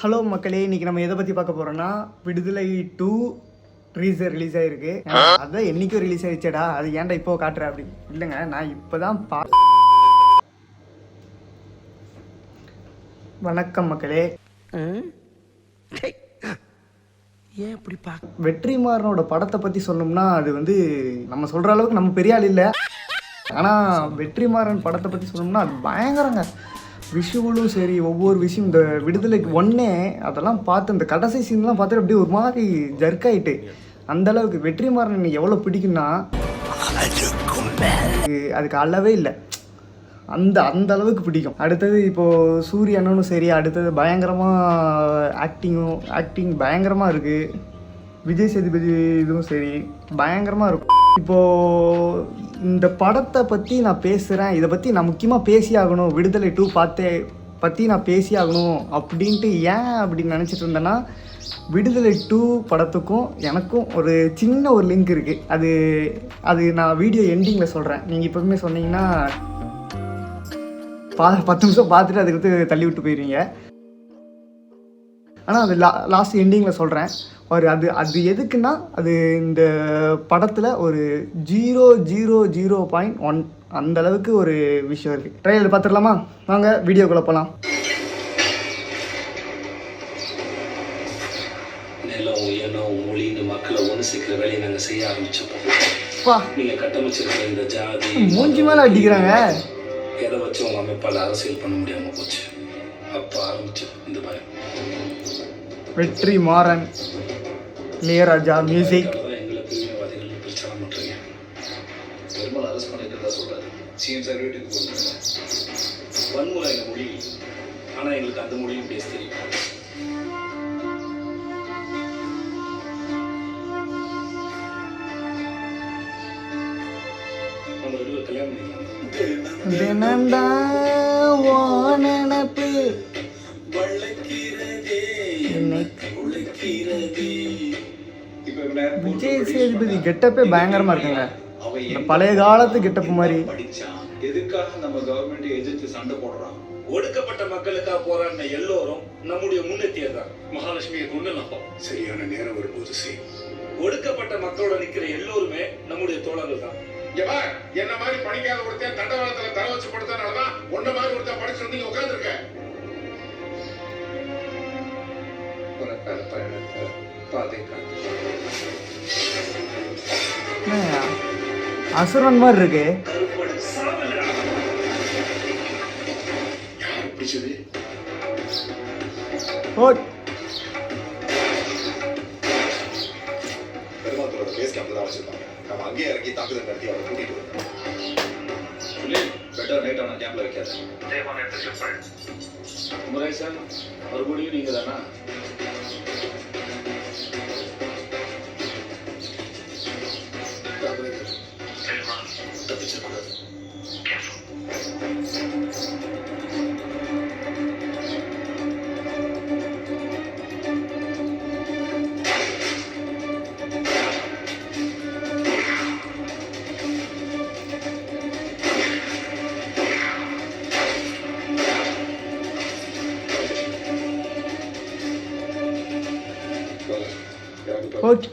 Hello மக்களே, இன்னைக்கு நம்ம எதை பற்றி பார்க்க போகிறோன்னா விடுதலை 2 ட்ரீசர் ரிலீஸ் ஆகிருக்கு. அதான் என்றைக்கும் ரிலீஸ் ஆகிடுச்சேடா, அது ஏன்டா இப்போ காட்டுறேன் அப்படி இல்லைங்க. நான் இப்போ தான் வணக்கம் மக்களே. ஏன் இப்படி வெற்றிமாறனோட படத்தை பற்றி சொன்னோம்னா அது வந்து நம்ம சொல்கிற அளவுக்கு நம்ம பெரிய ஆள் இல்லை. ஆனால் வெற்றிமாறன் படத்தை பற்றி சொன்னோம்னா அது பயங்கரங்க. விஷுவலும் சரி, ஒவ்வொரு விஷயம் இந்த விடுதலைக்கு ஒன்னே அதெல்லாம் பார்த்து இந்த கடைசி சீன்லாம் பார்த்துட்டு அப்படியே ஒரு மாதிரி ஜர்க்காயிட்டு. அந்தளவுக்கு வெற்றிமாறன் எனக்கு எவ்வளோ பிடிக்குன்னா அதுக்கு அளவே இல்லை. அந்த அளவுக்கு பிடிக்கும். அடுத்தது இப்போது சூரியனும் சரி, அடுத்தது பயங்கரமாக ஆக்டிங் பயங்கரமாக இருக்குது. விஜய் சேதுபதி இதுவும் சரி பயங்கரமாக இருக்கும். இப்போது இந்த படத்தை பற்றி நான் பேசுகிறேன், இதை பற்றி நான் முக்கியமாக பேசி ஆகணும், விடுதலை 2 பற்றி நான் பேசி ஆகணும் அப்படின்ட்டு ஏன் அப்படின்னு நினச்சிட்டு இருந்தேன்னா, விடுதலை 2 படத்துக்கும் எனக்கும் ஒரு சின்ன ஒரு லிங்க் இருக்குது. அது நான் வீடியோ எண்டிங்கில் சொல்கிறேன். நீங்கள் இப்போவுமே சொன்னீங்கன்னா 10 நிமிஷம் பார்த்துட்டு அதுக்கு தள்ளி விட்டு போயிடுவீங்க. ஆனால் அது லாஸ்ட் எண்டிங்கில் சொல்கிறேன். அது எதுக்குன்னா, அது இந்த படத்தில் ஒரு 0.0.1 அந்த அளவுக்கு ஒரு விஷயம் இருக்குது. ட்ரைலர் பார்த்துடலாமா? வாங்க வீடியோக்குள்ளே போகலாம். நிலம் உயரம் மொழின்னு மக்களை ஒன்று சேர்க்கிற வேலையை நாங்கள் செய்ய ஆரம்பிச்சப்போ நீங்கள் கட்டமைச்சிருக்கிற இந்த ஜாதி மூஞ்சி மேலே அடிக்கிறாங்க. எதை வச்சு உங்கள் அமைப்பால் அரசியல் பண்ண முடியாமல் போச்சு. அப்போ ஆரம்பிச்சு இந்த பயம். வெற்றிமாறன், இளையராஜா மியூசிக். எங்களை பிரிவினைவாதிகள் பிரச்சாரம் பண்ணுறீங்க. பெருமாள் அரசு பண்ணிட்டு சொல்கிறாரு. சிஎம் சார் வீட்டுக்கு போகிறாங்க. வன்முறை எங்கள் மொழி, ஆனால் எங்களுக்கு அந்த மொழியும் பேச தெரியும். நம்ம ரெண்டு பேர் கல்யாணம் பண்ணிக்கலாம். நினப்பு விஜய் சேதுபதி கெட்டப்பே பயங்கரமா இருக்குங்க. இந்த பழைய காலத்து கெட்டப்பு மாதிரி. எதுக்காக நம்ம கவர்மெண்ட் எதிர்த்து சண்டை போடுறோம்? ஒடுக்கப்பட்ட மக்களுக்காக போராடின எல்லோரும் நம்முடைய முன்னேற்றியர் தான். மகாலட்சுமியை கொண்டு சரியான நேரம் வரும்போது செய்யும். ஒடுக்கப்பட்ட மக்களோட நிக்கிற எல்லோருமே நம்முடைய தோழர்கள் தான். என்ன மாதிரி படிக்காத ஒருத்தன் தண்டவாளத்துல தலை வச்சு படுத்தனாலதான் ஒன்ன மாதிரி ஒருத்தன் படிச்சு வந்து உட்கார்ந்துருக்க. அசுரன் மாதிரி இருக்கு. பெருமாத்தோட பேஸ் கேம்ப் தான் வச்சிருக்காங்க. நம்ம அங்கேயே இறங்கி தாக்குதல் நடத்தி அவரை கூட்டிட்டு வரோம். பெட்டர் நைட் ஆன கேம்ப்ல வைக்காது. குமரேசன் மறுபடியும் நீங்க தானா? தப்பிச்சிடக்கூடாது. ஓகே.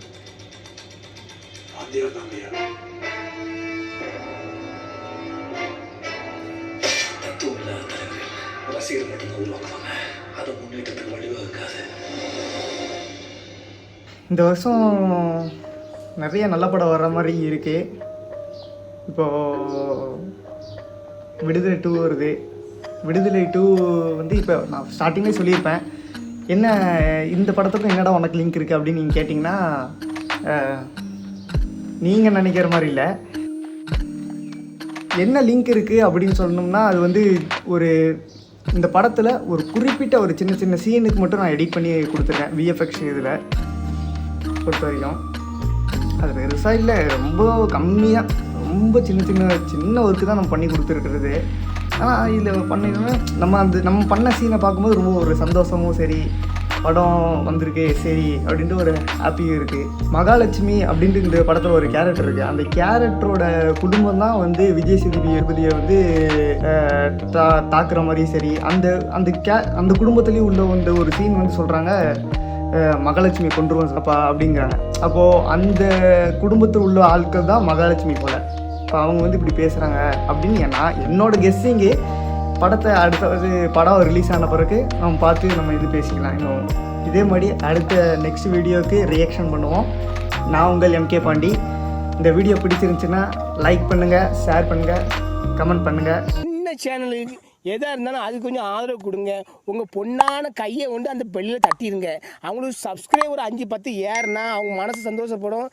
ரசிகர் மட்டும்தான் உருவாக்குவாங்க. அதை முன்னேற்றத்துக்கு வழிவகுக்காது. இந்த வருஷம் நிறைய நல்ல படம் வர்ற மாதிரி இருக்கு. இப்போது விடுதலை 2 வருது. விடுதலை 2 வந்து இப்போ நான் ஸ்டார்டிங்லேயே சொல்லியிருப்பேன், என்ன இந்த படத்துக்கும் என்னடா உனக்கு லிங்க் இருக்குது அப்படின்னு நீங்கள் கேட்டிங்கன்னா, நீங்கள் நினைக்கிற மாதிரி இல்லை. என்ன லிங்க் இருக்குது அப்படின்னு சொன்னோம்னா, அது வந்து இந்த படத்தில் ஒரு குறிப்பிட்ட ஒரு சின்ன சீனுக்கு மட்டும் நான் எடிட் பண்ணி கொடுத்துருக்கேன். விஎஃப்எக்ஸ் இதில் பொறுத்த வரைக்கும் அது பெருசாக இல்லை, ரொம்ப கம்மியாக, ரொம்ப சின்ன ஒர்க்கு தான் நம்ம பண்ணி கொடுத்துருக்குறது. ஆனால் இதில் பண்ணிட்டோம்னா நம்ம பண்ண சீனை பார்க்கும்போது ரொம்ப ஒரு சந்தோஷமும் சரி, படம் வந்திருக்கு சரி அப்படின்ட்டு ஒரு ஹாப்பியும் இருக்குது. மகாலட்சுமி அப்படின்ட்டு இந்த படத்தில் ஒரு கேரக்டர் இருக்குது. அந்த கேரக்டரோட குடும்பம் தான் வந்து விஜய் சேதுபதியை வந்து தாக்குற மாதிரி சரி அந்த குடும்பத்துலேயும் உள்ள வந்து ஒரு சீன் வந்து சொல்கிறாங்க மகாலட்சுமி கொண்டுருவோம் அப்பா அப்படிங்கிறாங்க. அப்போது அந்த குடும்பத்தில் உள்ள ஆட்கள் தான் மகாலட்சுமி போல். இப்போ அவங்க வந்து இப்படி பேசுகிறாங்க அப்படின்னு என்னோட கெஸ்ஸிங்கு. படத்தை அடுத்தது படம் ரிலீஸ் ஆன பிறகு நம்ம பார்த்து நம்ம இது பேசிக்கலாம். இன்னும் இதே மாதிரி அடுத்த நெக்ஸ்ட் வீடியோவுக்கு ரியாக்ஷன் பண்ணுவோம். நான் உங்கள் எம்கே பாண்டி. இந்த வீடியோ பிடிச்சிருந்துச்சுன்னா லைக் பண்ணுங்கள், ஷேர் பண்ணுங்கள், கமெண்ட் பண்ணுங்கள். சின்ன சேனலுக்கு எதாக இருந்தாலும் அது கொஞ்சம் ஆதரவு கொடுங்க. உங்கள் பொண்ணான கையை கொண்டு அந்த பெல்லில் தட்டிடுங்க. அவங்களுக்கு சப்ஸ்கிரைபர் 5-10 ஏறுனா அவங்க மனசு சந்தோஷப்படும்.